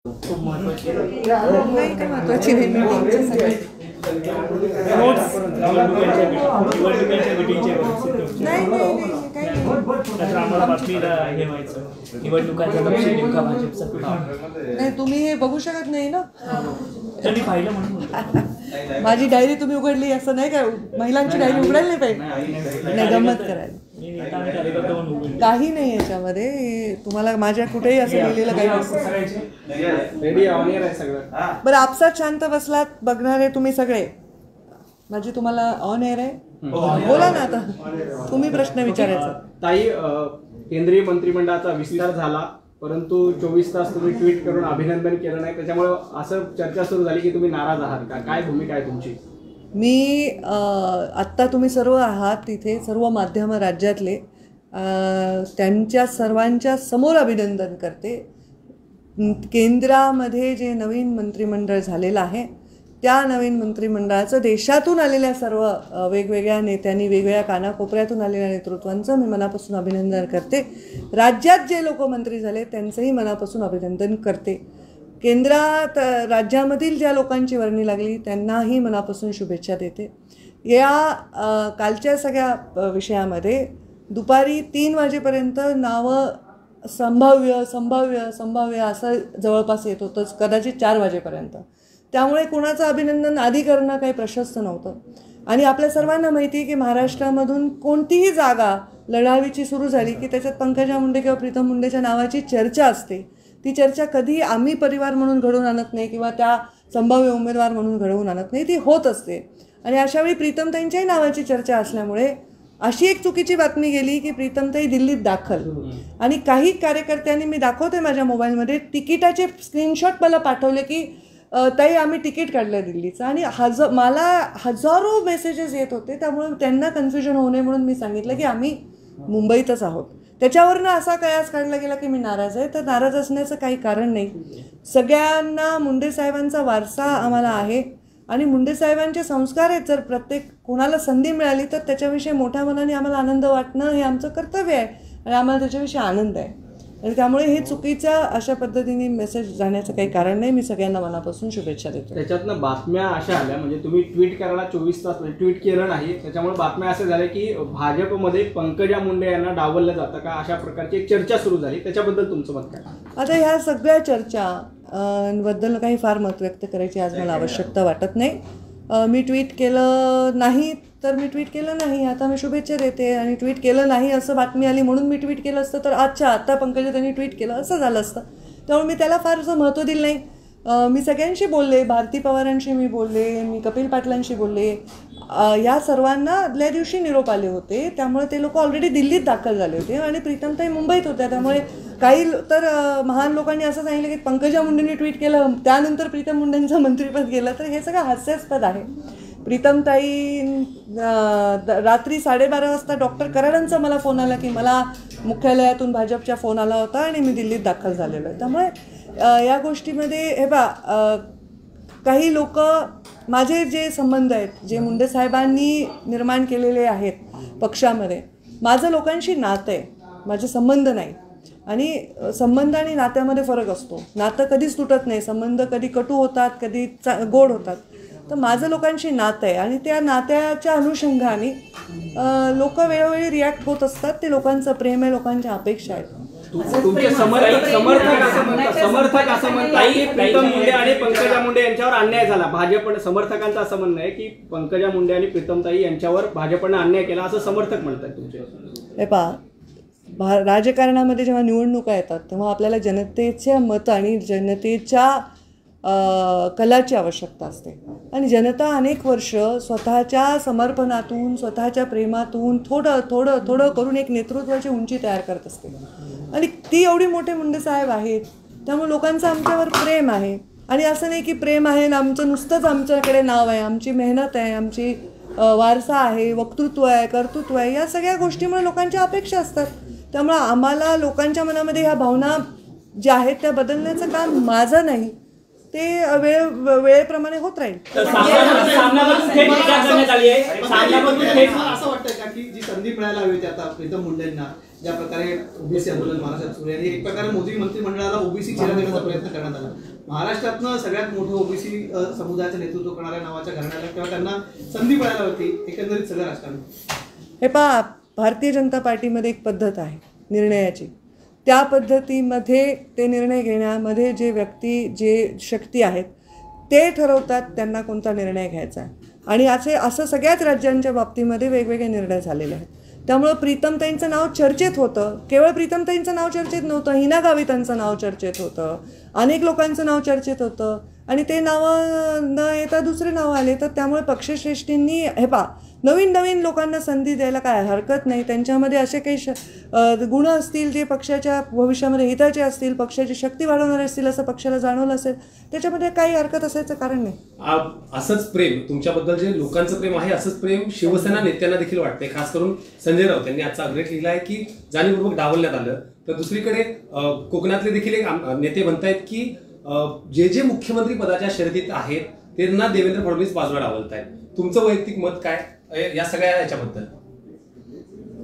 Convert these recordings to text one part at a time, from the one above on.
खूप महत्त्वाची नाही काय महत्त्वाची नाही मीटिंगचे सगळे नोट्स नाही नाही नाही काही नाही. आम्हाला बातमीला हे व्हायचं निवडणुकांचा तपशील नेमका भाजपचा नाही तुम्ही हे बघू शकत नाही ना. त्यांनी पाहिलं म्हणून माझी डायरी तुम्ही उघडली असं नाही काय महिलांची डायरी उघडायला नाही पाहिजे नाही गंमत करायला काही नाही याच्यामध्ये. तुम्हाला माझ्या कुठेही असं लिहिलेलं काही नसतं. बरं आपसात शांत बसलात बघणारे तुम्ही सगळे माझी तुम्हाला ऑन एअर आहे बोला ना आता तुम्ही प्रश्न विचारायचा. ताई केंद्रीय मंत्रिमंडळाचा विस्तार झाला परंतु 24 तास तुम्ही ट्विट करून अभिनंदन केलं नाही त्याच्यामुळे असं चर्चा सुरू झाली की तुम्ही नाराज आहात का काय भूमिका आहे तुमची. मी आत्ता तुम्ही सर्व आहात तिथे सर्व माध्यम राज्यातले त्यांच्या सर्वांच्या समोर अभिनंदन करते. केंद्रामध्ये जे नवीन मंत्रिमंडळ झालेलं आहे त्या नवीन मंत्रिमंडळाचं देशातून आलेल्या सर्व वेगवेगळ्या नेत्यांनी वेगवेगळ्या कानाकोपऱ्यातून आलेल्या नेतृत्वांचं मी मनापासून अभिनंदन करते. राज्यात जे लोक मंत्री झाले त्यांचंही मनापासून अभिनंदन करते. केंद्रात राज्यामधील ज्या लोकांची वर्णी लागली त्यांनाही मनापासून शुभेच्छा देते. या कालच्या सगळ्या विषयामध्ये दुपारी 3 वाजेपर्यंत नावं संभाव्य संभाव्य संभाव्य असं जवळपास येत होतंच कदाचित 4 वाजेपर्यंत. त्यामुळे कुणाचं अभिनंदन आधी करणं काही प्रशस्त नव्हतं. आणि आपल्या सर्वांना माहिती आहे की महाराष्ट्रामधून कोणतीही जागा लढावीची सुरू झाली की त्याच्यात पंकजा मुंडे किंवा प्रीतम मुंडेच्या नावाची चर्चा असते. ती चर्चा कधी आम्ही परिवार म्हणून घडवून आणत नाही किंवा त्या संभाव्य उमेदवार म्हणून घडवून आणत नाही ती होत असते. आणि अशावेळी प्रीतमताईंच्याही नावाची चर्चा असल्यामुळे अशी एक चुकीची बातमी गेली की प्रीतमताई दिल्लीत दाखल. आणि काही कार्यकर्त्यांनी मी दाखवते माझ्या मोबाईलमध्ये तिकिटाचे स्क्रीनशॉट मला पाठवले की ताई आम्ही तिकीट काढलं दिल्लीचं. आणि मला हजारो मेसेजेस येत होते त्यामुळे त्यांना कन्फ्युजन होऊ नये म्हणून मी सांगितलं की आम्ही मुंबईतच आहोत. त्याच्यावरनं असा कयास काढला गेला की मी नाराज आहे. तर नाराज असण्याचं काही कारण नाही. सगळ्यांना मुंडे साहेबांचा वारसा आम्हाला आहे आणि मुंडे साहेबांचे संस्कार आहेत. जर प्रत्येक कोणाला संधी मिळाली तर त्याच्याविषयी मोठ्या मनाने आम्हाला आनंद वाटणं हे आमचं कर्तव्य आहे आणि आम्हाला त्याच्याविषयी आनंद आहे. आणि त्यामुळे हे चुकीच्या अशा पद्धतीने मेसेज जाण्याचं काही कारण नाही. मी सगळ्यांना मनापासून शुभेच्छा देतो. त्याच्यातनं बातम्या अशा आल्या म्हणजे तुम्ही ट्विट करायला 24 तास ट्विट केलं नाही त्याच्यामुळे बातम्या अशा झाल्या की भाजपमध्ये पंकजा मुंडे यांना डावललं जातं का अशा प्रकारची एक चर्चा सुरू झाली. त्याच्याबद्दल तुमचं मत काय. आता ह्या सगळ्या चर्चा बद्दल काही फार मत व्यक्त करायची आज मला आवश्यकता वाटत नाही. मी ट्विट केलं नाही तर मी ट्विट केलं नाही. आता मी शुभेच्छा देते. आणि ट्विट केलं नाही असं बातमी आली म्हणून मी ट्विट केलं असतं तर अच्छा आता पंकजा त्यांनी ट्विट केलं असं झालं असतं. त्यामुळे मी त्याला फारसं महत्त्व दिलं नाही. मी सगळ्यांशी बोलले. भारती पवारांशी मी बोलले. मी कपिल पाटलांशी बोलले. या सर्वांना आदल्या दिवशी निरोप आले होते. त्यामुळे ते लोक ऑलरेडी दिल्लीत दाखल झाले होते आणि प्रीतमताई मुंबईत होत्या. त्यामुळे काही तर महान लोकांनी असं सांगितलं की पंकजा मुंडेंनी ट्विट केलं त्यानंतर प्रीतम मुंडेंचं मंत्रिपद गेलं. तर हे सगळं हास्यास्पद आहे. प्रीतमताई रात्री 12:30 वाजता डॉक्टर कराडांचा मला फोन आला की मला मुख्यालयातून भाजपच्या फोन आला होता आणि मी दिल्लीत दाखल झालेलो आहे. त्यामुळे या गोष्टीमध्ये हे काही लोक माझे जे संबंध आहेत जे मुंडे साहेबांनी निर्माण केलेले आहेत पक्षामध्ये माझं लोकांशी नातं आहे. माझे संबंध नाही. आणि संबंध आणि नात्यामध्ये फरक असतो. नातं कधीच तुटत नाही. संबंध कधी कटू होतात कधी गोड होतात. तर माझं लोकांशी नातं आहे आणि त्या नात्याच्या अनुषंगाने लोक वेळोवेळी रिॲक्ट होत असतात. ते लोकांचं प्रेम आहे लोकांच्या अपेक्षा आहेत. तुमचे समर्थक असं म्हणतात की प्रीतम मुंडे आणि पंकजा मुंडे यांच्यावर अन्याय झाला. भाजप समर्थकांचं असं म्हणणं आहे की पंकजा मुंडे आणि प्रीतमताई यांच्यावर भाजपनं अन्याय केला असं समर्थक म्हणतात तुमचे. हे पहा राजकारणामध्ये जेव्हा निवडणुका येतात तेव्हा आपल्याला जनतेचे मत आणि जनतेच्या कलाची आवश्यकता असते. आणि जनता अनेक वर्ष स्वतःच्या समर्पणातून स्वतःच्या प्रेमातून थोडं थोडं थोडं करून एक नेतृत्वाची उंची तयार करत असते. आणि ती एवढी मोठे मुंडे साहेब आहेत त्यामुळे लोकांचं आमच्यावर प्रेम आहे. आणि असं नाही की प्रेम आहे ना आमचं नुसतंच आमच्याकडे नाव आहे. आमची मेहनत आहे आमची वारसा आहे वक्तृत्व आहे कर्तृत्व आहे या सगळ्या गोष्टीमुळे लोकांच्या अपेक्षा असतात. त्यामुळे आम्हाला लोकांच्या मनामध्ये ह्या भावना ज्या आहेत त्या बदलण्याचं काम माझं नाही. ते वेळेप्रमाणे होत राहील. असं वाटतं का की जी संधी मिळायला हवी होती आता प्रीतम मुंडेंना ज्या प्रकारे ओबीसी आंदोलन महाराष्ट्रात सुरू आहे, एक प्रकारे मोदी मंत्रिमंडळाला ओबीसी चेहरा देण्याचा प्रयत्न करण्यात आला. महाराष्ट्रातनं सगळ्यात मोठं ओबीसी समुदायाचं नेतृत्व करणाऱ्या नावाच्या घराण्याला तेव्हा त्यांना संधी मिळायला होती एकंदरीत सगळं राजकारण. हे पहा, भारतीय जनता पार्टीमध्ये एक पद्धत आहे निर्णयाची. त्या पद्धतीमध्ये ते निर्णय घेण्यामध्ये जे व्यक्ती जे शक्ती आहेत ते ठरवतात त्यांना कोणता निर्णय घ्यायचा आहे. आणि असं सगळ्याच राज्यांच्या बाबतीमध्ये वेगवेगळे निर्णय झालेले आहेत. त्यामुळं प्रीतमताईंचं नाव चर्चेत होतं. केवळ प्रीतमताईंचं नाव चर्चेत नव्हतं, हिना गावितांचं नाव चर्चेत होतं, अनेक लोकांचं नाव चर्चेत होतं. आणि ते नावं न येता दुसरे नाव आले. तर त्यामुळे पक्षश्रेष्ठींनी हे पहा, नवीन नवीन लोकांना संधी द्यायला काय हरकत नाही. त्यांच्यामध्ये असे काही गुण असतील जे पक्षाच्या भविष्यामध्ये हिताचे असतील, पक्षाची शक्ती वाढवणारे असतील, असं पक्षाला जाणवलं असेल, त्याच्यामध्ये काही हरकत असायचं कारण नाही. असंच प्रेम तुमच्याबद्दल जे लोकांचं प्रेम आहे, असंच प्रेम शिवसेना नेत्यांना देखील वाटते. खास करून संजय राऊत यांनी आजचा अग्रेट लिहिला आहे की जाणीवपूर्वक डावलण्यात आलं. तर दुसरीकडे कोकणातले देखील एक नेते म्हणतायत की जे जे मुख्यमंत्री पदाच्या शर्यतीत आहेत त्यांना देवेंद्र फडणवीस बाजूला डावलत आहेत. तुमचं वैयक्तिक मत काय या सगळ्या याच्याबद्दल?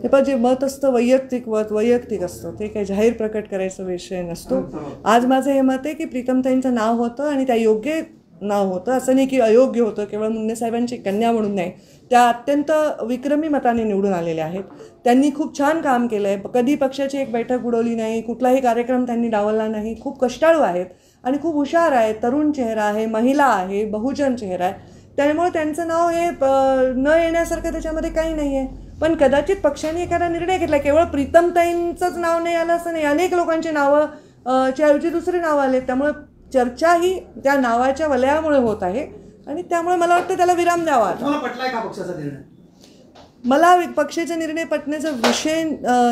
हे पण जे मत असतं वैयक्तिक वैयक्तिक असतं, ते काही जाहीर प्रकट करायचा विषय नसतो. आज माझं हे मत आहे की प्रीतमताईंचं नाव होतं आणि त्या योग्य नाव होतं. असं नाही की अयोग्य होतं, केवळ मुंडे साहेबांची कन्या म्हणून नाही. त्या अत्यंत विक्रमी मताने निवडून आलेल्या आहेत. त्यांनी खूप छान काम केलं आहे. कधी पक्षाची एक बैठक उडवली नाही, कुठलाही कार्यक्रम त्यांनी डावलला नाही. खूप कष्टाळू आहेत आणि खूप हुशार आहे. तरुण चेहरा आहे, महिला आहे, बहुजन चेहरा आहे. त्यामुळे त्यांचं नाव हे न येण्यासारखं त्याच्यामध्ये काही नाही आहे. पण कदाचित पक्षाने एखादा निर्णय घेतला, केवळ प्रीतमताईंचंच नाव नाही आलं असं नाही, अनेक लोकांची नावं च्या ऐवजी दुसरे नाव आले. त्यामुळे चर्चा ही त्या नावाच्या वलयामुळे होत आहे आणि त्यामुळे मला वाटतं त्याला विराम द्यावा. पटलाय का पक्षाचा निर्णय? मला पक्षाचा निर्णय पटण्याचा विषय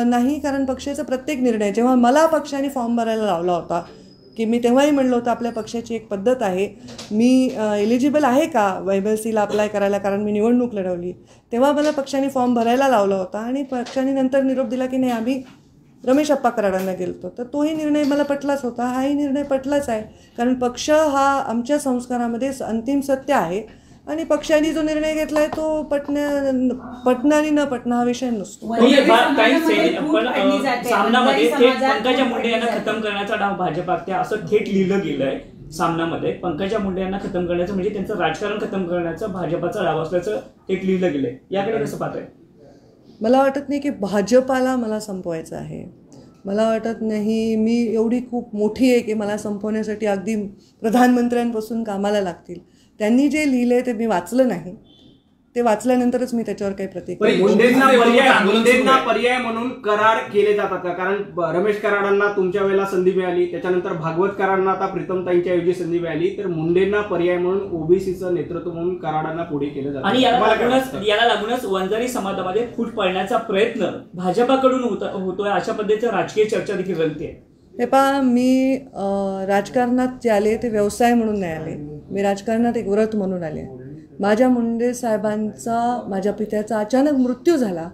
नाही, कारण पक्षाचा प्रत्येक निर्णय, जेव्हा मला पक्षाने फॉर्म भरायला लावला होता की मी तेव्हाही म्हणलं होतं आपल्या पक्षाची एक पद्धत आहे, मी एलिजिबल आहे का WebLCला अप्लाय करायला, कारण मी निवडणूक लढवली. तेव्हा मला पक्षाने फॉर्म भरायला लावला होता आणि पक्षाने नंतर निरोप दिला की नाही आम्ही रमेश अप्पा कराडांना गेलो. तर तोही निर्णय मला पटलाच होता, हाही निर्णय पटलाच आहे. कारण पक्ष हा आमच्या संस्कारामध्ये अंतिम सत्य आहे आणि पक्षाने जो निर्णय घेतलाय तो पटणं आणि न पटणं हा विषय नसतो. सामनामध्ये पंकजा मुंडे यांना खतम करण्याचा डाव भाजपा असं थेट लिहिलं गेलंय. सामनामध्ये पंकजा मुंडे यांना खतम करण्याचं म्हणजे त्यांचं राजकारण खतम करण्याचं भाजपाचा डाव असल्याचं थेट लिहिलं गेलंय. याकडे कसं पाहताय? मला वाटत नाही की भाजपाला मला संपवायचं आहे. मला वाटत नाही मी एवढी खूप मोठी आहे की मला संपवण्यासाठी अगदी प्रधानमंत्र्यांपासून कामाला लागतील. त्यांनी जे लिहिलं आहे ते मी वाचलं नाही. ते वाचल्यानंतरच मी त्याच्यावर काही प्रतिक्रिया. मुंडेंना पर्याय म्हणून करार केले जातात का? कारण रमेश कराडांना तुमच्या वेळेला संधी मिळाली, त्याच्यानंतर भागवत कराडांना आता प्रीतमताईंच्या ऐवजी संधी मिळाली, तर मुंडेंना पर्याय म्हणून ओबीसीचं नेतृत्व म्हणून कराडांना पुढे केलं जातं. आणि याला लागूनच वंजारी समाजामध्ये फूट पडण्याचा प्रयत्न भाजपाकडून होतोय, अशा पद्धतीची राजकीय चर्चा देखील रंगते. हे पहा, मी राजकारणात जे आले ते व्यवसाय म्हणून नाही आले. मी राजकारणात एक व्रत म्हणून आले. माझ्या मुंडे साहेबांचा, माझ्या पित्याचा अचानक मृत्यू झाला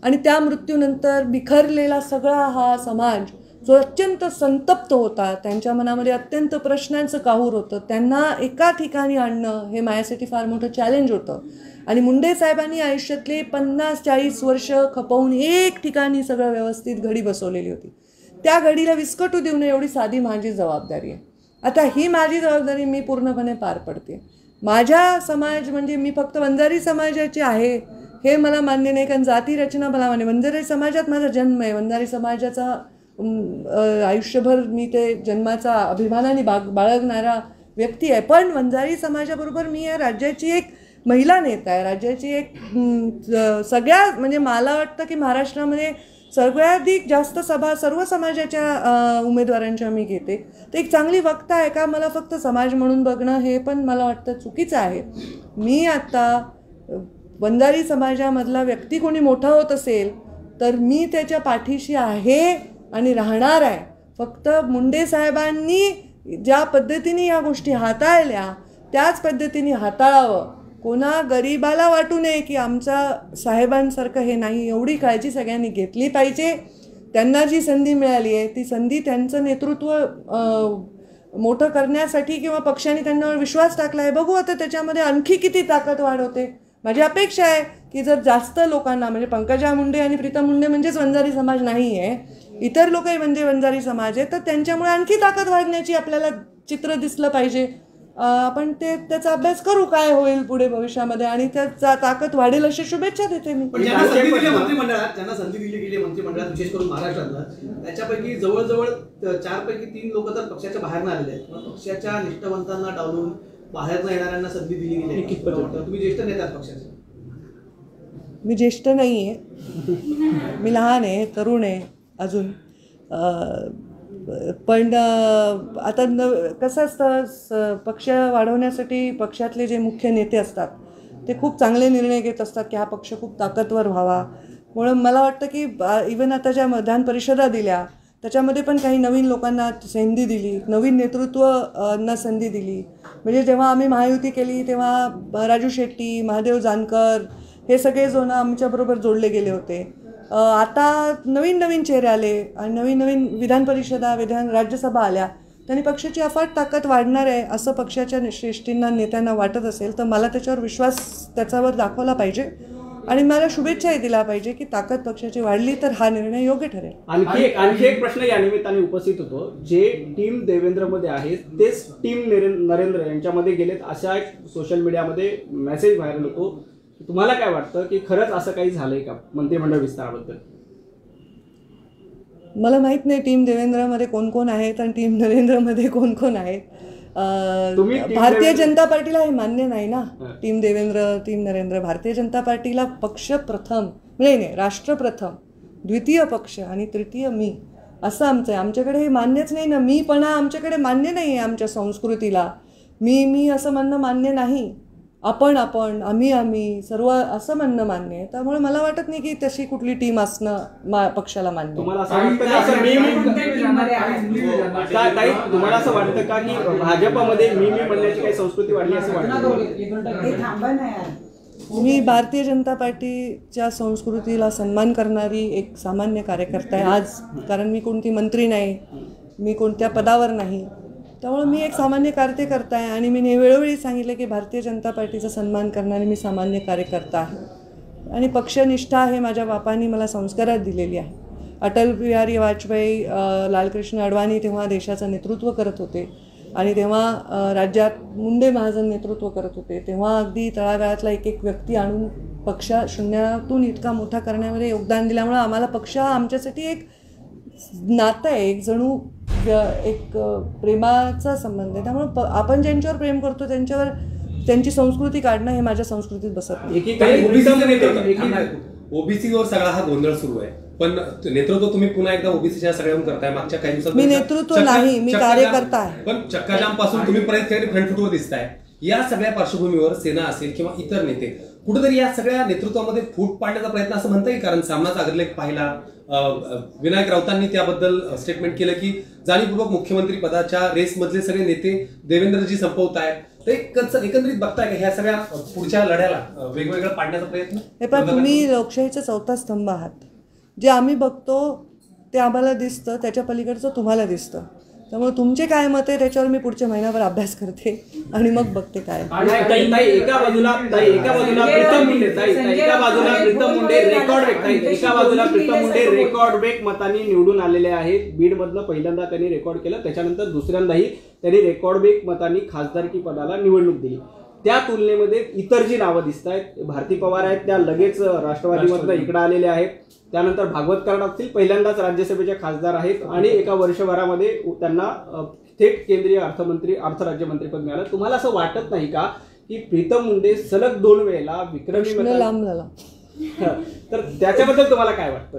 आणि त्या मृत्यूनंतर बिखरलेला सगळा हा समाज जो अत्यंत संतप्त होता, त्यांच्या मनामध्ये अत्यंत प्रश्नांचं काहूर होतं, त्यांना एका ठिकाणी आणणं हे माझ्यासाठी फार मोठं चॅलेंज होतं. आणि मुंडे साहेबांनी आयुष्यातले 50-40 वर्ष खपवून एक ठिकाणी सगळं व्यवस्थित घडी बसवलेली होती. त्या घडीला विस्कटू देऊ नये एवढी साधी माझी जबाबदारी आहे. आता ही माझी जबाबदारी मी पूर्णपणे पार पडते. माझ्या समाज म्हणजे मी फक्त वंजारी समाजाची आहे हे मला मान्य नाही, कारण जाती रचना मला मान्य. वंजारी समाजात माझा जन्म आहे. वंजारी समाजाचा आयुष्यभर मी ते जन्माचा अभिमानाने बाळगणारा व्यक्ती आहे. पण वंजारी समाजाबरोबर मी या राज्याची एक महिला नेता आहे. राज्याची एक सगळ्या म्हणजे मला वाटतं की महाराष्ट्रामध्ये सगळ्याधिक जास्त सभा सर्व समाजाच्या उमेदवारांच्या मी घेते. ते एक चांगली वक्ता आहे का? मला फक्त समाज म्हणून बघणं हे पण मला वाटतं चुकीचं आहे. मी आता वंजारी समाजामधला व्यक्ती कोणी मोठा होत असेल तर मी त्याच्या पाठीशी आहे आणि राहणार आहे. फक्त मुंडे साहेबांनी ज्या पद्धतीने या गोष्टी हाताळल्या त्याच पद्धतीने हाताळावं. कोणा गरिबाला वाटू नये की आमच्या साहेबांसारखं हे नाही. एवढी काळजी सगळ्यांनी घेतली पाहिजे. त्यांना जी संधी मिळाली आहे ती संधी त्यांचं नेतृत्व मोठं करण्यासाठी किंवा पक्षाने त्यांच्यावर विश्वास टाकला आहे. बघू आता त्याच्यामध्ये आणखी किती ताकद वाढवते. माझी अपेक्षा आहे की की जर जास्त लोकांना, म्हणजे पंकजा मुंडे आणि प्रीतम मुंडे म्हणजेच वंजारी समाज नाही आहे, इतर लोकही म्हणजे वंजारी समाज आहे, तर त्यांच्यामुळे आणखी ताकद वाढण्याची आपल्याला चित्र दिसलं पाहिजे. आपण त्याचा अभ्यास करू काय होईल पुढे भविष्यामध्ये, आणि त्याचा ताकद वाढेल अशी शुभेच्छा देते मी. पण ज्यांना संधी दिली मंत्रिमंडळात, ज्यांना संधी दिली गेली मंत्रिमंडळात, विशेष करून महाराष्ट्रातला, त्याच्यापैकी जवळजवळ 4 पैकी 3 लोक तर पक्षाच्या बाहेरनं आलेले आहेत. पक्षाच्या निष्ठावंतांना डावलून बाहेरनं येणाऱ्यांना संधी दिली गेली. तुम्ही ज्येष्ठ नेते आहात पक्षाचे. मी ज्येष्ठ नाही आहे, मी लहान आहे, तरुण आहे अजून. पण आता कसं असतं, पक्ष वाढवण्यासाठी पक्षातले जे मुख्य नेते असतात ते खूप चांगले निर्णय घेत असतात की हा पक्ष खूप ताकदवर व्हावा. म्हणून मला वाटतं की इवन आता ज्या विधान परिषदा दिल्या त्याच्यामध्ये पण काही नवीन लोकांना संधी दिली, नवीन नेतृत्वांना संधी दिली. म्हणजे जेव्हा आम्ही महायुती केली तेव्हा राजू शेट्टी, महादेव जानकर हे सगळे जण आमच्याबरोबर जोडले गेले होते. आता नवीन नवीन चेहरे आले आणि नवीन नवीन विधान परिषदा, राज्यसभा आल्या, त्यांनी पक्षाची अफाट ताकद वाढणार आहे असं पक्षाच्या श्रेष्ठींना, नेत्यांना वाटत असेल तर मला त्याच्यावर विश्वास त्याच्यावर दाखवला पाहिजे आणि मला शुभेच्छाही दिल्या पाहिजे की ताकद पक्षाची वाढली तर हा निर्णय योग्य ठरेल. आणखी एक प्रश्न या निमित्ताने उपस्थित होतो. जे टीम देवेंद्रमध्ये आहे तेच टीम नरेंद्र यांच्यामध्ये गेलेत अशा सोशल मीडियामध्ये मेसेज व्हायरल होतो. तुम्हाला काय वाटतं की खरंच असं काही झालंय का मंत्रिमंडळ विस्ताराबद्दल? मला माहित नाही टीम देवेंद्रमध्ये कोण कोण आहेत आणि टीम नरेंद्रमध्ये कोण कोण आहेत. भारतीय जनता पार्टीला हे मान्य नाही ना, टीम देवेंद्र टीम नरेंद्र. भारतीय जनता पार्टीला पक्ष प्रथम, नाही राष्ट्र प्रथम, द्वितीय पक्ष आणि तृतीय मी, असं आमचं आहे. आमच्याकडे हे मान्यच नाही ना, मीपणा आमच्याकडे मान्य नाही आहे. आमच्या संस्कृतीला मी असं म्हणणं मान्य नाही. आपण आम्ही सर्व असं म्हणणं मान्य आहे. त्यामुळे मला वाटत नाही की तशी कुठली टीम असणं पक्षाला मान्य. तुम्हाला असं वाटतं का की भाजपमध्ये मी म्हणण्याची काही संस्कृती वाढली असं वाटतं? मी भारतीय जनता पार्टीच्या संस्कृतीला सन्मान करणारी एक सामान्य कार्यकर्ता आहे आज. कारण मी कोणती मंत्री नाही, मी कोणत्या पदावर नाही, त्यामुळे मी एक सामान्य कार्यकर्ता आहे आणि मी वेळोवेळी सांगितलं की भारतीय जनता पार्टीचा सन्मान करणारे मी सामान्य कार्यकर्ता आहे आणि पक्षनिष्ठा हे माझ्या बापांनी मला संस्कारात दिलेली आहे. अटल बिहारी वाजपेयी, लालकृष्ण अडवाणी तेव्हा देशाचं नेतृत्व करत होते आणि तेव्हा राज्यात मुंडे महाजन नेतृत्व करत होते. तेव्हा अगदी तळागाळातला एक व्यक्ती आणून पक्ष शून्यातून इतका मोठा करण्यामध्ये योगदान दिल्यामुळे आम्हाला पक्ष हा आमच्यासाठी एक नातं आहे, एक जणू एक प्रेमाचा संबंध आहे. त्यामुळे आपण ज्यांच्यावर प्रेम करतो त्यांच्यावर त्यांची संस्कृती काढणं हे माझ्या संस्कृतीत बसत नाही. ओबीसीवर सगळा हा गोंधळ सुरू आहे, पण नेतृत्व तुम्ही पुन्हा एकदा ओबीसीच्या सगळ्यांवर करताय. मागच्या काही दिवसात मी नेतृत्व नाही, मी कार्यकर्ता आहे. पण चक्काजाम पासून तुम्ही परत फ्रंट फुटवर दिसताय. या सगळ्या पार्श्वभूमीवर सेना असेल किंवा इतर नेते कुठेतरी या सगळ्या नेतृत्वामध्ये फूट पाडण्याचा प्रयत्न असं म्हणता येईल. कारण सामनाचा अग्रलेख पाहिला, विनायक राऊतांनी त्याबद्दल स्टेटमेंट केलं की जाणीवपूर्वक मुख्यमंत्री पदाच्या रेसमधले सगळे नेते देवेंद्रजी संपवत आहेत. तर एकंदरीत बघताय का ह्या सगळ्या पुढच्या लढ्याला वेगवेगळं पाडण्याचा प्रयत्न? हे पण तुम्ही लोकशाहीचा चौथा स्तंभ आहात. जे आम्ही बघतो ते आम्हाला दिसतं, त्याच्या पलीकडचं तुम्हाला दिसतं. त्यामुळे तुमचे काय मत आहे त्याच्यावर मी पुढच्या महिन्याभर अभ्यास करते आणि मग बघते काय. एका बाजूला प्रीतम मुंडे रेकॉर्ड ब्रेक मतांनी निवडून आलेले आहेत. बीडमधनं पहिल्यांदा त्यांनी रेकॉर्ड केलं, त्याच्यानंतर दुसऱ्यांदाही त्यांनी रेकॉर्ड ब्रेक मतांनी खासदारकी पदाला निवडणूक दिली. त्या तुलनेमध्ये इतर जी नावं दिसत आहेत, भारती पवार आहेत, त्या लगेच राष्ट्रवादीमधनं इकडे आलेल्या आहेत. त्यानंतर भागवत कराड असतील, पहिल्यांदाच राज्यसभेचे खासदार आहेत आणि एका वर्षभरामध्ये त्यांना थेट केंद्रीय अर्थ राज्यमंत्रीपद मिळालं. तुम्हाला असं वाटत नाही का की प्रीतम मुंडे सलग 2 वेळेला विक्रमी लांब झाला? तर त्याच्याबद्दल तुम्हाला काय वाटतं?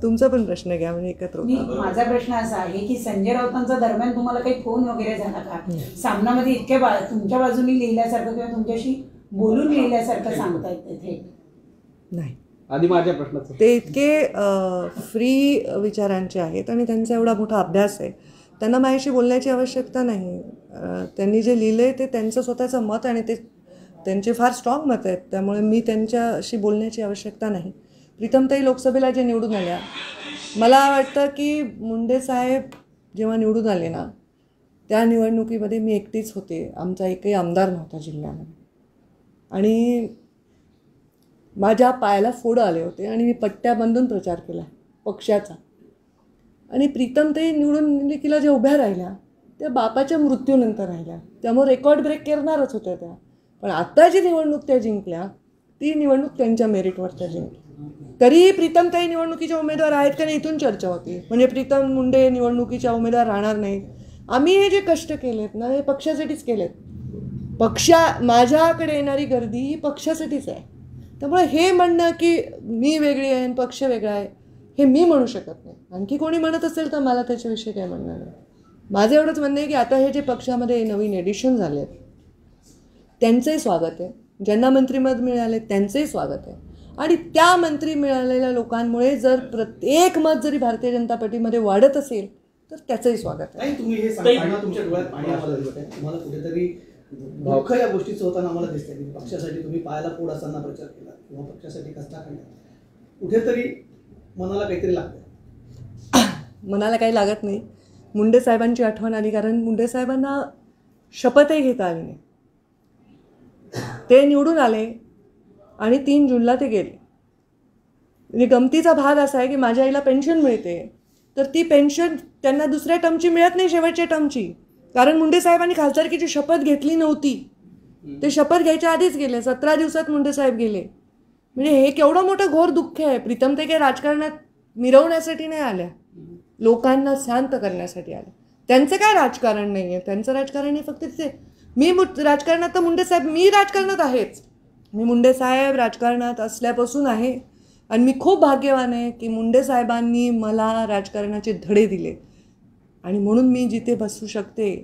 तुमचा पण प्रश्न घ्या, म्हणजे एकत्र. माझा प्रश्न असा आहे की संजय राऊतांचा दरम्यान तुम्हाला काही फोन वगैरे झाला का? सामनामध्ये इतके तुमच्या बाजूनी लिहिल्यासारखं किंवा तुमच्याशी बोलून लिहिल्यासारखं सांगतायत तिथे? नाही. आधी माझ्या प्रश्नाचं ते इतके फ्री विचारांचे आहेत आणि त्यांचा एवढा मोठा अभ्यास आहे, त्यांना माझ्याशी बोलण्याची आवश्यकता नाही. त्यांनी जे लिहिलं ते त्यांचं स्वतःचं मत आणि ते त्यांचे फार स्ट्रॉंग मत आहेत, त्यामुळे मी त्यांच्याशी बोलण्याची आवश्यकता नाही. प्रीतमताई लोकसभेला जे निवडून आल्या, मला वाटतं की मुंडे साहेब जेव्हा निवडून आले ना त्या निवडणुकीमध्ये मी एकटीच होते. आमचा एकही आमदार नव्हता जिल्ह्यामध्ये आणि माझ्या पायाला फोड आले होते आणि मी पट्ट्या बांधून प्रचार केला पक्षाचा. आणि प्रीतमताई निवडणुकीला ज्या उभ्या राहिल्या त्या बापाच्या मृत्यूनंतर राहिल्या, त्यामुळे रेकॉर्ड ब्रेक करणारच होत्या त्या. पण आत्ता जी निवडणूक त्या जिंकल्या ती निवडणूक त्यांच्या मेरिटवर त्या जिंकल्या. तरीही प्रीतमताई निवडणुकीच्या उमेदवार आहेत का नाही इथून चर्चा होती. म्हणजे प्रीतम मुंडे निवडणुकीच्या उमेदवार राहणार नाही. आम्ही हे जे कष्ट केलेत ना हे पक्षासाठीच केलेत. माझ्याकडे येणारी गर्दी ही पक्षासाठीच आहे. त्यामुळे हे म्हणणं की मी वेगळी आहे आणि पक्ष वेगळा आहे हे मी म्हणू शकत नाही. आणखी कोणी म्हणत असेल तर मला त्याच्याविषयी काय म्हणणं नाही. माझं एवढंच म्हणणं आहे की आता हे जे पक्षामध्ये नवीन एडिशन झाले आहेत त्यांचंही स्वागत आहे. ज्यांना मंत्रिपद मिळाले त्यांचंही स्वागत आहे. आणि त्या मंत्री मिळालेल्या लोकांमुळे जर प्रत्येक मत जरी भारतीय जनता पार्टीमध्ये वाढत असेल तर त्याचंही स्वागत आहे. तुम्ही हे सांगताना तुमच्या डोळ्यात पाणी आम्हाला दिसत आहे. तुम्हाला कुठेतरी दुःख या गोष्टीचं होताना आम्हाला दिसतंय की पक्षासाठी तुम्ही पायाला फोड असताना प्रचार केला किंवा पक्षासाठी कष्टा काढला, कुठेतरी मनाला काहीतरी लागतं. मनाला काही लागत नाही. मुंडे साहेबांची आठवण आली कारण मुंडे साहेबांना शपथही घेता आली नाही. ते निवडून आले आणि 3 जूनला ते गेले. म्हणजे गमतीचा भाग असा आहे की माझ्या आईला पेन्शन मिळते तर ती पेन्शन त्यांना दुसऱ्या टर्मची मिळत नाही, शेवटच्या टर्मची. कारण मुंडे साहेबांनी खासदारकीची शपथ घेतली नव्हती. ते शपथ घ्यायच्या आधीच गेले. 17 दिवसात मुंडे साहेब गेले. म्हणजे हे केवढं मोठं घोर दुःख आहे. प्रीतमताई काही राजकारणात मिरवण्यासाठी नाही आल्या, लोकांना शांत करण्यासाठी आल्या. त्यांचं काय राजकारण नाही आहे. त्यांचं राजकारण हे फक्त तिथे मी राजकारणात तर मुंडे साहेब मी राजकारणात आहेच. मी मुंडे साहेब राजकारणात असल्यापासून आहे आणि मी खूप भाग्यवान आहे की मुंडे साहेबांनी मला राजकारणाचे धडे दिले आणि म्हणून मी जिथे बसू शकते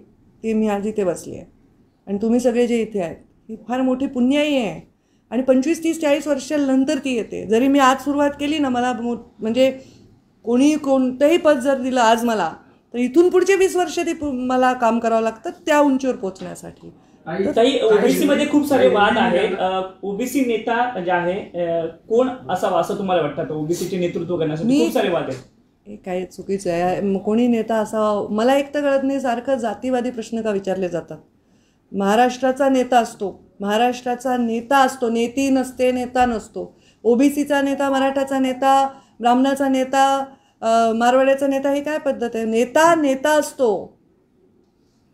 ते मी आज इथे बसले आहे. आणि तुम्ही सगळे जे इथे आहेत ही फार मोठी पुण्याई आहे आणि 25, 30, 40 वर्षांनंतर ती येते. जरी मी आज सुरुवात केली ना, मला म्हणजे कोणी कोणतंही पद जर दिलं आज मला तर इथून पुढचे 20 वर्ष ती मला काम करावं लागतं त्या उंचीवर पोहोचण्यासाठी. ताई, ओबीसी मध्ये खूप सारे वाद आहेत. ओबीसी नेता जे आहे कोण असावा असं तुम्हाला वाटतं? ओबीसीचे नेतृत्व करण्यासाठी खूप सारे वाद आहेत. हे काय चुकीचं आहे. कोणी नेता असावा मला एक तर कळत नाही. सारखं जातीवादी प्रश्न का विचारले जातात. महाराष्ट्राचा नेता असतो, महाराष्ट्राचा नेता असतो, नेती नसते, नेता नसतो. ओबीसीचा नेता, मराठाचा नेता, ब्राह्मणाचा नेता, मारवाड्याचा नेता, ही काय पद्धत आहे? नेता नेता असतो.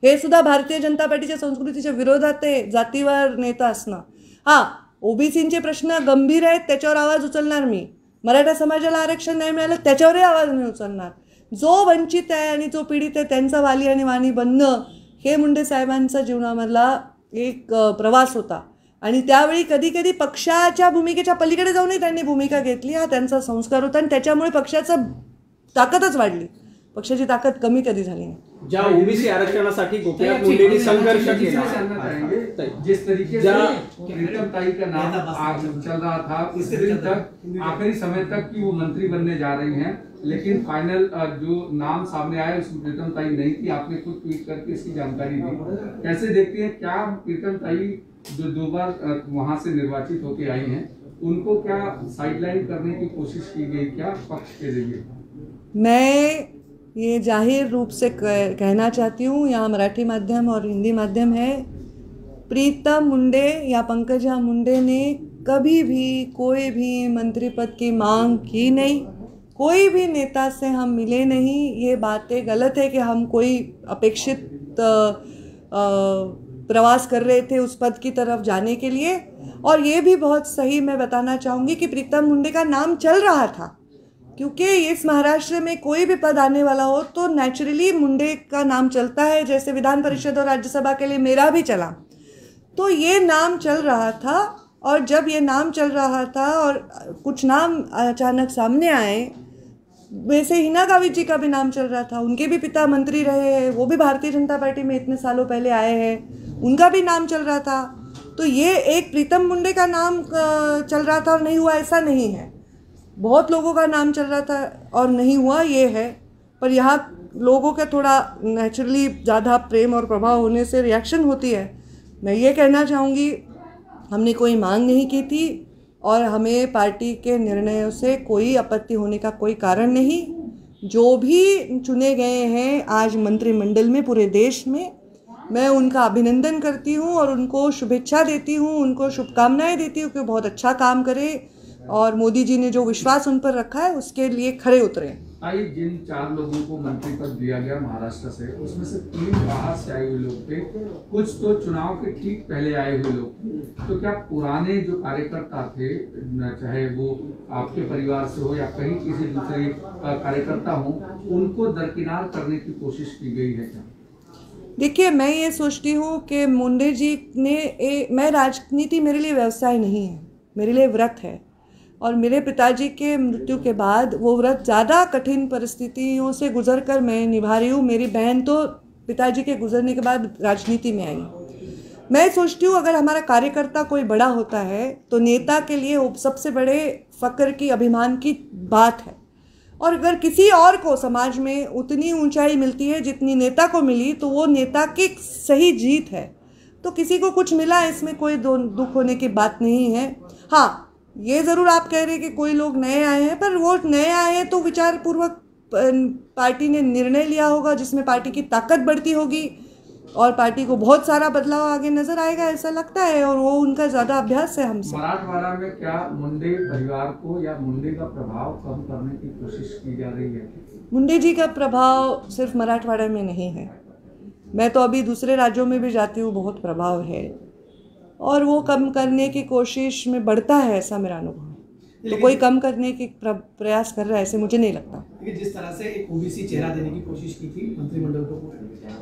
हे सुद्धा भारतीय जनता पार्टीच्या संस्कृतीच्या विरोधात आहे, जातीवर नेता असणं. हां, ओबीसींचे प्रश्न गंभीर आहेत त्याच्यावर आवाज उचलणार मी. मराठा समाजाला आरक्षण नाही मिळालं त्याच्यावरही आवाज मी उचलणार. जो वंचित आहे आणि जो पीडित आहे त्यांचा वाली आणि वाणी बनणं हे मुंडे साहेबांचा जीवनामधला एक प्रवास होता. आणि त्यावेळी कधी कधी पक्षाच्या भूमिकेच्या पलीकडे जाऊनही त्यांनी भूमिका घेतली. हा त्यांचा संस्कार होता आणि त्याच्यामुळे पक्षाचं ताकदच वाढली. पक्षाची ताकद कमी कधी झाली नाही. ज्या ओबीसी आरक्षणासाठी गोपीनाथ मुंडेंनी संघर्ष केला, जिस तरीके से प्रीतमताई का नाम चल रहा था उस दिन तक आखिरी समय तक कि वो मंत्री बनने जा रही हैं, लेकिन फाइनल जो नाम सामने आया उसमें प्रीतमताई नहीं थी. आपने खुद ट्वीट करके इसकी जानकारी दी. कैसे देखते हैं, क्या प्रीतमताई जो 2 बार वहां से निर्वाचित होकर आई हैं उनको क्या साइडलाइन करने की कोशिश की गई क्या पक्ष के जरिए? मैं ये जाहिर रूप से कहना चाहती हूँ, यहाँ मराठी माध्यम और हिंदी माध्यम है, प्रीतम मुंडे या पंकजा मुंडे ने कभी भी कोई भी मंत्री पद की मांग की नहीं. कोई भी नेता से हम मिले नहीं. ये बातें गलत है कि हम कोई अपेक्षित प्रवास कर रहे थे उस पद की तरफ जाने के लिए. और ये भी बहुत सही मैं बताना चाहूँगी कि प्रीतम मुंडे का नाम चल रहा था, क्योंकि इस महाराष्ट्र में कोई भी पद आने वाला हो तो नेचुरली मुंडे का नाम चलता है. जैसे विधान परिषद और राज्यसभा के लिए मेरा भी चला, तो ये नाम चल रहा था. और जब ये नाम चल रहा था और कुछ नाम अचानक सामने आए, वैसे हिना गावित जी का भी नाम चल रहा था. उनके भी पिता मंत्री रहे हैं, वो भी भारतीय जनता पार्टी में इतने सालों पहले आए हैं, उनका भी नाम चल रहा था. तो ये एक प्रीतम मुंडे का नाम चल रहा था और नहीं हुआ ऐसा नहीं है. बहुत लोगों का नाम चल रहा था और नहीं हुआ ये है. पर यहाँ लोगों का थोड़ा नेचुरली ज़्यादा प्रेम और प्रभाव होने से रिएक्शन होती है. मैं ये कहना चाहूँगी, हमने कोई मांग नहीं की थी और हमें पार्टी के निर्णयों से कोई आपत्ति होने का कोई कारण नहीं. जो भी चुने गए हैं आज मंत्रिमंडल में पूरे देश में, मैं उनका अभिनंदन करती हूँ और उनको शुभेच्छा देती हूँ, उनको शुभकामनाएं देती हूँ कि वो बहुत अच्छा काम करे और मोदी जी ने जो विश्वास उन पर रखा है उसके लिए खरे उतरे। आई जिन 4 लोगों को मंत्री पद दिया गया महाराष्ट्र से, उसमें से 3 बाहर से आए हुए लोग थे, कुछ तो चुनाव के ठीक पहले आए हुए लोग। तो क्या पुराने जो कार्यकर्ता थे, चाहे वो आपके परिवार से हो या कहीं किसी दूसरे कार्यकर्ता हो, उनको दरकिनार करने की कोशिश की गई है क्या? देखिए, मैं ये सोचती हूँ कि मुंडे जी ने मैं राजनीति मेरे लिए व्यवसाय नहीं है, मेरे लिए व्रत है। और मेरे पिताजी के मृत्यु के बाद वो व्रत ज़्यादा कठिन परिस्थितियों से गुजर कर मैं निभा रही हूँ। मेरी बहन तो पिताजी के गुजरने के बाद राजनीति में आई। मैं सोचती हूँ अगर हमारा कार्यकर्ता कोई बड़ा होता है तो नेता के लिए वो सबसे बड़े फ़क्र की, अभिमान की बात है। और अगर किसी और को समाज में उतनी ऊंचाई मिलती है जितनी नेता को मिली तो वो नेता की सही जीत है। तो किसी को कुछ मिला, इसमें कोई दुख होने की बात नहीं है। हाँ, ये ज़रूर आप कह रहे हैं कि कोई लोग नए आए हैं, पर वो नए आए हैं तो विचारपूर्वक पार्टी ने निर्णय लिया होगा जिसमें पार्टी की ताकत बढ़ती होगी और पार्टी को बहुत सारा बदलाव आगे नजर आएगा, ऐसा लगता है। और वो उनका ज़्यादा अभ्यास है हमसे। मराठवाड़ा में क्या मुंडे परिवार को या मुंडे का प्रभाव कम करने की कोशिश की जा रही है? मुंडे जी का प्रभाव सिर्फ मराठवाड़ा में नहीं है, मैं तो अभी दूसरे राज्यों में भी जाती हूँ, बहुत प्रभाव है और वो कम करने की कोशिश में बढ़ता है, ऐसा मेरा अनुभव है। तो कोई कम करने की प्रयास कर रहा है ऐसे मुझे नहीं लगता। जिस तरह से एक ओबीसी चेहरा देने की कोशिश की थी मंत्रिमंडल को,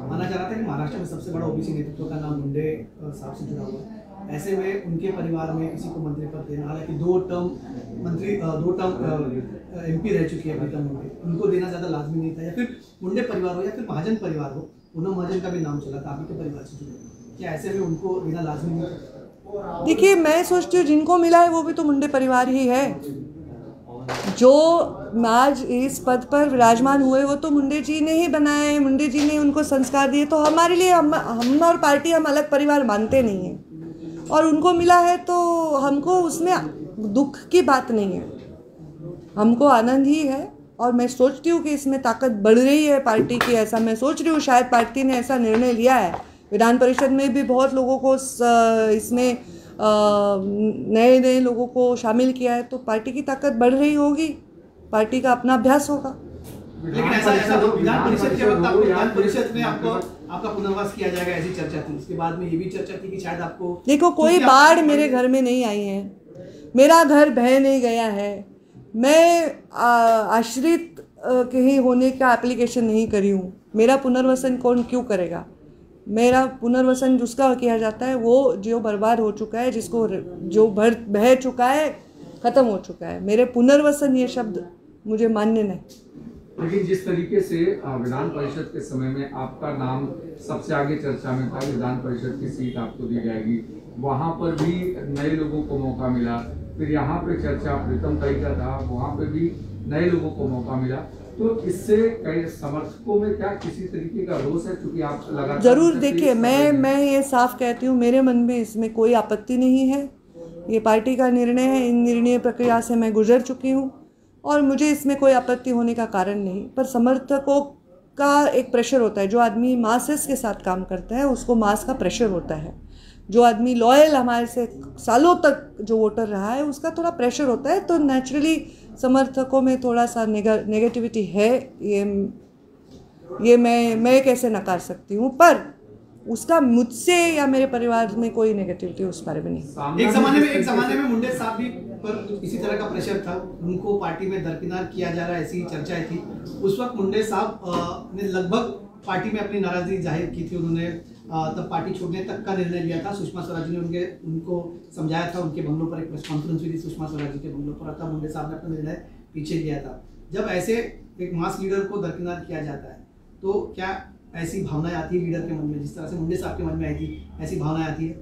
माना जा रहा था कि महाराष्ट्र में सबसे बड़ा ओबीसी नेतृत्व का नाम मुंडे साहब से जुड़ा हुआ है। ऐसे में उनके परिवार में किसी को मंत्री पद देना, हालांकि 2 टर्म MP रह चुकी है प्रीतम मुंडे, उनको देना ज़्यादा लाजमी नहीं था। या फिर मुंडे परिवार हो या फिर महाजन परिवार हो, पूनम महाजन का भी नाम चला था आपके परिवार से जुड़े, क्या ऐसे में उनको देना लाजमी नहीं था? देखिए, मैं सोचती हूँ जिनको मिला है वो भी तो मुंडे परिवार ही है। जो आज इस पद पर विराजमान हुए वो तो मुंडे जी ने ही बनाए, मुंडे जी ने उनको संस्कार दिए। तो हमारे लिए हम और पार्टी हम अलग परिवार मानते नहीं हैं और उनको मिला है तो हमको उसमें दुख की बात नहीं है, हमको आनंद ही है। और मैं सोचती हूँ कि इसमें ताकत बढ़ रही है पार्टी की, ऐसा मैं सोच रही हूँ। शायद पार्टी ने ऐसा निर्णय लिया है, विधान परिषद में भी बहुत लोगों को इसमें नए नए लोगों को शामिल किया है, तो पार्टी की ताकत बढ़ रही होगी, पार्टी का अपना अभ्यास होगा। लेकिन ऐसा विधान परिषद के वक्त आपको विधान परिषद में आपका पुनर्वास किया जाएगा ऐसी चर्चा थी। उसके बाद में ये भी चर्चा थी कि शायद आपको, देखो, कोई बाढ़ मेरे घर में नहीं आई है, मेरा घर बह नहीं गया है, मैं आश्रित कहीं होने का एप्लीकेशन नहीं करी हूँ। मेरा पुनर्वसन कौन क्यों करेगा? मेरा पुनर्वसन जिसका किया जाता है वो जो बर्बाद हो चुका है, जिसको जो बह चुका है, ख़त्म हो चुका है। मेरे पुनर्वसन ये शब्द मुझे मान्य नहीं। लेकिन जिस तरीके से विधान परिषद के समय में आपका नाम सबसे आगे चर्चा में था, विधान परिषद की सीट आपको दी जाएगी, वहाँ पर भी नए लोगों को मौका मिला। फिर यहाँ पे चर्चा प्रीतम ताई का था, वहाँ पे भी नए लोगों को मौका मिला। तो इससे कई समर्थकों में क्या किसी तरीके का रोष है? क्योंकि आप लगातार जरूर देखिए, मैं ये साफ कहती हूँ, मेरे मन में इसमें कोई आपत्ति नहीं है। ये पार्टी का निर्णय है, इन निर्णय प्रक्रिया से मैं गुजर चुकी हूँ और मुझे इसमें कोई आपत्ति होने का कारण नहीं। पर समर्थकों का एक प्रेशर होता है, जो आदमी मासेस के साथ काम करता है उसको मास का प्रेशर होता है। जो आदमी लॉयल हमारे से सालों तक जो वोटर रहा है उसका थोड़ा प्रेशर होता है, तो नेचुरली समर्थकों में थोड़ा सा नेगेटिविटी है। ये मैं कैसे नकार सकती हूँ, पर उसका मुझसे या मेरे परिवार में कोई नेगेटिविटी उस बारे में नहीं। एक ज़माने में मुंडे साहब भी पर इसी तरह का प्रेशर था, उनको पार्टी में दरकिनार किया जा रहा है, ऐसी चर्चाएं थी। उस वक्त मुंडे साहब ने लगभग पार्टी में अपनी नाराजगी जाहिर की थी। उन्होंने तब पार्टी छोड़ने तक का निर्णय लिया था। सुषमा स्वराज जी ने उनको समझाया था, उनके बंगलों पर एक प्रेस कॉन्फ्रेंस हुई थी सुषमा स्वराज जी के बंगलों पर, तब मुंडे साहब ने अपना निर्णय पीछे लिया था। जब ऐसे एक मास लीडर को दरकिनार किया जाता है तो क्या ऐसी भावनाएं आती है लीडर के मन में, जिस तरह से मुंडे साहब के मन में आई थी, ऐसी भावनाएं आती है?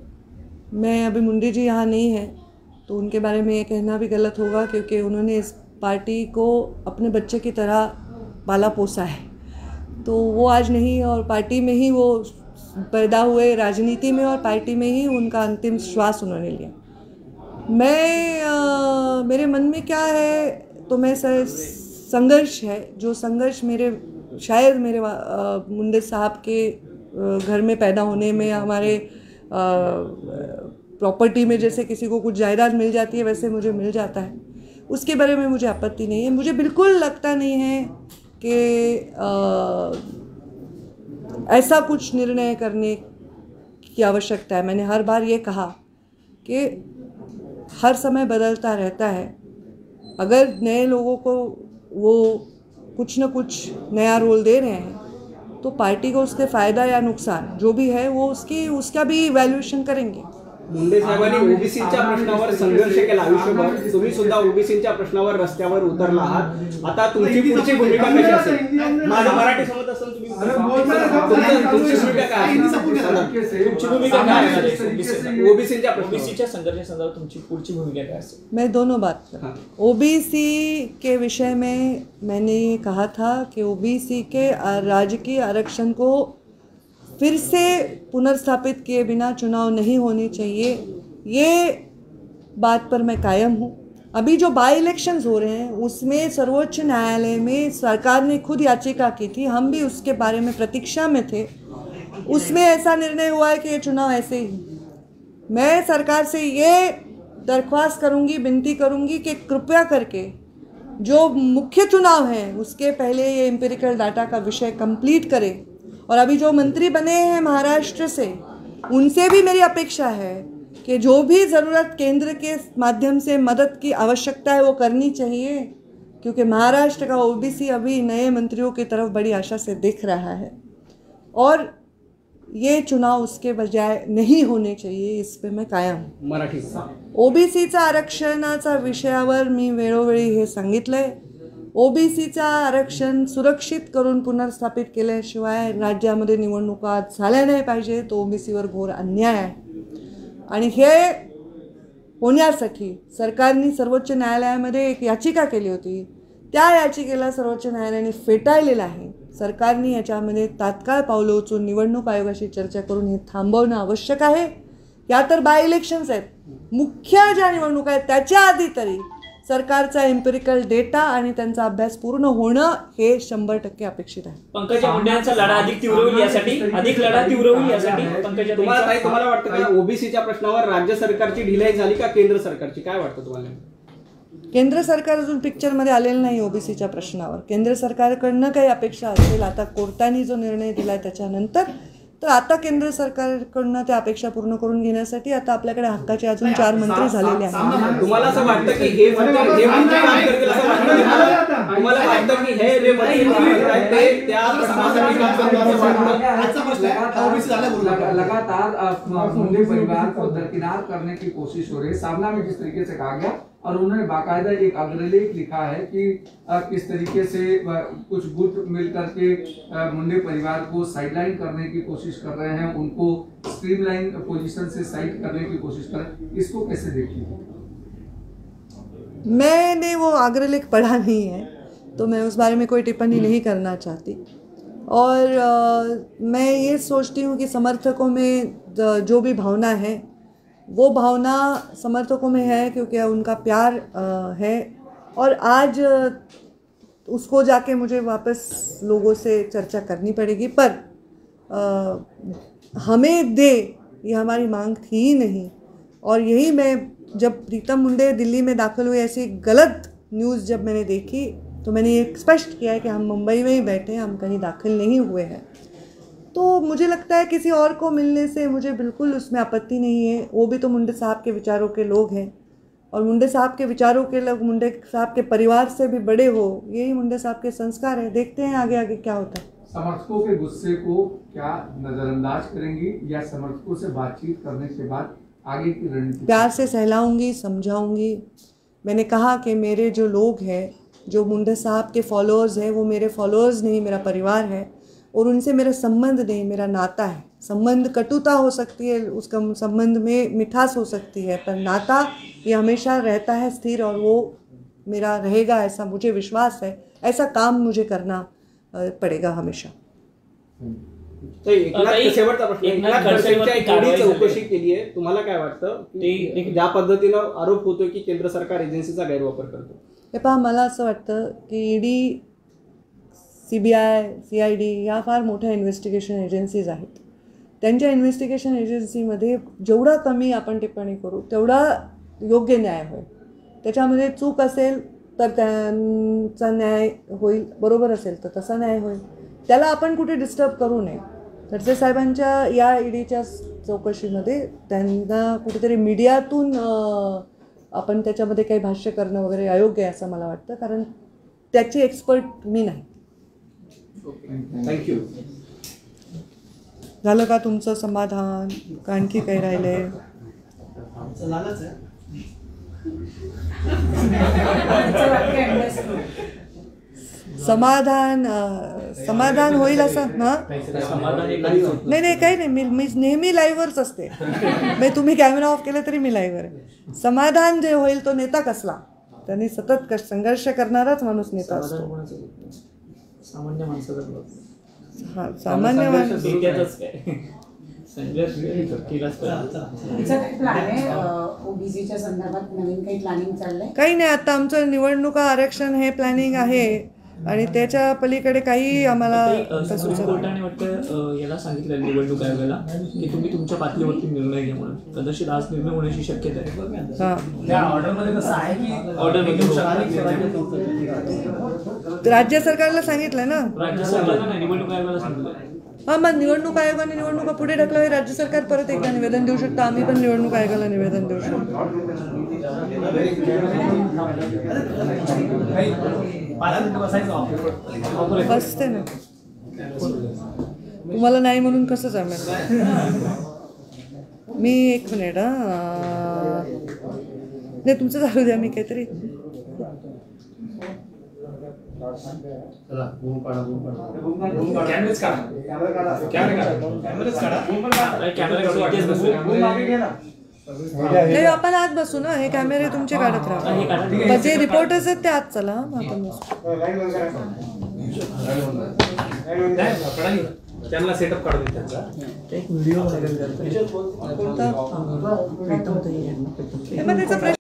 मैं अभी मुंडे जी यहाँ नहीं है तो उनके बारे में ये कहना भी गलत होगा, क्योंकि उन्होंने इस पार्टी को अपने बच्चे की तरह पाला पोसा है। तो वो आज नहीं, और पार्टी में ही वो पैदा हुए, राजनीति में और पार्टी में ही उनका अंतिम श्वास उन्होंने लिया। मेरे मन में क्या है, तो मैं संघर्ष है, जो संघर्ष शायद मेरे मुंडे साहब के घर में पैदा होने में, हमारे प्रॉपर्टी में जैसे किसी को कुछ जायदाद मिल जाती है वैसे मुझे मिल जाता है, उसके बारे में मुझे आपत्ति नहीं है। मुझे बिल्कुल लगता नहीं है कि ऐसा कुछ निर्णय करने की आवश्यकता है। मैंने हर बार ये कहा कि हर समय बदलता रहता है। अगर नए लोगों को वो कुछ न कुछ नया रोल दे रहे हैं तो पार्टी को उसके फ़ायदा या नुकसान जो भी है वो उसका भी इवॅल्युएशन करेंगे। मुंडे साहेबांनी ओबीसीच्या प्रश्नावर संघर्ष केला आयुष्यभर, तुम्ही सुद्धा ओबीसीच्या प्रश्नावर रस्त्यावर उतरला आहात। आता तुमची पुढची भूमिका कशी असेल? माझं मराठी समजत असेल तुम्ही तुमची भूमिका काय असेल? तुमची भूमिका काय असेल ओबीसीच्या ओबीसीच्या संघर्षासंदर्भात तुमची पुढची भूमिका काय असेल? मैं दोनों बात कर, ओबीसी के विषय में मैंने ये कहा था कि ओबीसी के राजकीय आरक्षण को फिर से पुनर्स्थापित किए बिना चुनाव नहीं होने चाहिए, ये बात पर मैं कायम हूँ। अभी जो बाई इलेक्शंस हो रहे हैं उसमें सर्वोच्च न्यायालय में सरकार ने खुद याचिका की थी, हम भी उसके बारे में प्रतीक्षा में थे। उसमें ऐसा निर्णय हुआ है कि ये चुनाव ऐसे ही। मैं सरकार से ये दरख्वास्त करूँगी, विनती करूँगी कि कृपया करके जो मुख्य चुनाव हैं उसके पहले ये एम्पिरिकल डाटा का विषय कंप्लीट करें। और अभी जो मंत्री बने हैं महाराष्ट्र से, उनसे भी मेरी अपेक्षा है कि जो भी ज़रूरत केंद्र के माध्यम से मदद की आवश्यकता है वो करनी चाहिए, क्योंकि महाराष्ट्र का ओबीसी अभी नए मंत्रियों की तरफ बड़ी आशा से देख रहा है और ये चुनाव उसके बजाय नहीं होने चाहिए, इस पे मैं कायम हूँ। मराठी ओबीसीचा आरक्षणाचा विषयावर मी वेळोवेळी हे सांगितलंय। ओबीसीचा आरक्षण सुरक्षित करून पुनर्स्थापित केल्याशिवाय राज्यामध्ये निवडणुका झाल्या नाही पाहिजे, तो ओबीसीवर घोर अन्याय आहे। आणि हे होण्यासाठी सरकारने सर्वोच्च न्यायालयामध्ये एक याचिका केली होती, त्या याचिकेला सर्वोच्च न्यायालयाने फेटाळलेलं आहे। सरकारने याच्यामध्ये तात्काळ पावलं उचलून निवडणूक आयोगाशी चर्चा करून हे थांबवणं आवश्यक आहे। या तर बाय इलेक्शन्स आहेत, मुख्य ज्या निवडणुका आहेत त्याच्या आधी तरी सरकारचा एम्पिरिकल डेटा आणि त्यांचा अभ्यास पूर्ण होणं हे 100% अपेक्षित आहे। पंकजा मुंडेंचा लढा अधिक तीव्र होईल यासाठी पंकजा, तुम्हाला वाटतं का ओबीसीच्या प्रश्नावर राज्य सरकारची ढिलाई झाली का केंद्र सरकारची? काय वाटतं तुम्हाला? केंद्र सरकार अजून पिक्चरमध्ये आलेलं नाही ओबीसीच्या प्रश्नावर। केंद्र सरकारकडनं काही अपेक्षा असेल, आता कोर्टाने जो निर्णय दिला त्याच्यानंतर, तर आता केंद्र सरकारकडनं त्या अपेक्षा पूर्ण करून घेण्यासाठी आता आपल्याकडे हक्काचे अजून 4 मंत्री झालेले आहेत। तुम्हाला असं वाटतं की हे मंत्री काम करतील असं वाटतं? तुम्हाला वाटतं की हे जे मंत्री ते त्या प्रश्नासाठी काम करतील असं वाटतं? आजचा प्रश्न आहे ओबीसी झाला लगातार मुंडे परिवार को दरकिनार करने की कोशिश हो रही है। सामना में जिस तरीके से कहा गया और उन्होंने बाकायदा एक अग्रलेख लिखा है कि किस तरीके से कुछ गुट मिलकर के मुंडे परिवार को साइडलाइन करने की कोशिश कर रहे हैं, उनको स्ट्रीमलाइन पोजीशन से साइड करने की कोशिश कर रहे हैं। इसको कैसे देखिए? मैंने वो अग्रलेख पढ़ा नहीं है तो मैं उस बारे में कोई टिप्पणी नहीं करना चाहती। और मैं ये सोचती हूँ कि समर्थकों में जो भी भावना है वो भावना समर्थकों में है क्योंकि उनका प्यार है, और आज उसको जाके मुझे वापस लोगों से चर्चा करनी पड़ेगी। पर हमें दे ये हमारी मांग थी ही नहीं, और यही मैं जब प्रीतम मुंडे दिल्ली में दाखिल हुए ऐसी गलत न्यूज़ जब मैंने देखी तो मैंने ये स्पष्ट किया है कि हम मुंबई में ही बैठे हैं, हम कहीं दाखिल नहीं हुए हैं। तो मुझे लगता है किसी और को मिलने से मुझे बिल्कुल उसमें आपत्ति नहीं है। वो भी तो मुंडे साहब के विचारों के लोग हैं, और मुंडे साहब के विचारों के लोग मुंडे साहब के परिवार से भी बड़े हो, यही मुंडे साहब के संस्कार है। देखते हैं आगे आगे क्या होता है। समर्थकों के गुस्से को क्या नजरअंदाज करेंगी या समर्थकों से बातचीत करने के बाद आगे की रणनीति? प्यार से सहलाऊंगी, समझाऊंगी। मैंने कहा कि मेरे जो लोग हैं, जो मुंडे साहब के फॉलोअर्स हैं, वो मेरे फॉलोअर्स नहीं, मेरा परिवार है, और उनसे मेरा संबंध नहीं, मेरा नाता है। संबंध कटुता हो सकती है, उसका संबंध में मिठास हो सकती है, पर नाता ये हमेशा रहता है स्थिर, और वो मेरा रहेगा, ऐसा मुझे विश्वास है। ऐसा काम मुझे करना पड़ेगा हमेशा। शेवटचा प्रश्न, एकनाथ खडसेंच्या एवढी चौकशी केली आहे, तुम्हाला काय वाटतं की ज्या पद्धतीनं आरोप होतोय की केंद्र सरकार एजन्सीचा गैरवापर करतो? हे पहा, मला असं वाटतं की ईडी, CBI, CID या फार मोठ्या इन्व्हेस्टिगेशन एजन्सीज आहेत, त्यांच्या इन्व्हेस्टिगेशन एजन्सीमध्ये जेवढा कमी आपण टिप्पणी करू तेवढा योग्य न्याय होईल. त्याच्यामध्ये चूक असेल तर त्यांचा न्याय होईल, बरोबर असेल तर तसा न्याय होईल. त्याला आपण कुठे डिस्टर्ब करू नये. खडसे साहेबांच्या या ईडीच्या चौकशीमध्ये त्यांना कुठेतरी मीडियातून आपण त्याच्यामध्ये काही भाष्य करणं वगैरे अयोग्य आहे असं मला वाटतं, कारण त्याची एक्सपर्ट मी नाही. थँक्यू. झालं का तुमचं समाधान का आणखी काही राहिलंय? आमचं झालंच आहे. समाधान होईल असं ना? समाधान हे कधीच होत नाही. नाही काही नाही. मी नेहमी लाईव्हवरच असते. मी तुम्ही कॅमेरा ऑफ केला तरी मी लाईव्हवर आहे. समाधान जे होईल तो नेता कसला? त्यांनी सतत संघर्ष करणाराच माणूस नेता असतो. सामान्य माणसाचा हा, सामान्य माणूस. नेत्याचंच काय संघर्ष केलाच पाहिजे. तुमचं काही प्लॅन आहे ओबीसीच्या संदर्भात? नवीन काही प्लॅनिंग चाललंय? काही नाही. आता आमचं निवडणुका आरक्षण हे प्लॅनिंग आहे आणि त्याच्या पलीकडे काही आम्हाला सुप्रीम कोर्टाने वाटतं याला सांगितलं निवडणूक आयोगाला की तुम्ही तुमच्या पातळीवरती निर्णय घ्या म्हणून. कदाचित आज निर्णय होण्याची शक्यता आहे. राज्य सरकारला सांगितलं ना. राज्य सरकारला नाही, निवडणूक आयोगाला सांगितलं. हां, मग निवडणूक आयोगाने निवडणुका पुढे ढकलावी. राज्य सरकार परत एकदा निवेदन देऊ शकतं. आम्ही पण निवडणूक आयोगाला निवेदन देऊ शकतो. बसते ना. तुम्हाला नाही म्हणून कसं जमेल? मी एक मिनिट नाही, तुमचं चालू द्या. मी काहीतरी नाही, आपण आत बसू ना. हे कॅमेरे तुमचे काढत राहा. जे रिपोर्टर्स आहेत ते आत चला. आपण बसू. त्यांना सेटअप काढून त्यांचा कोणता? मग त्याचा प्रश्न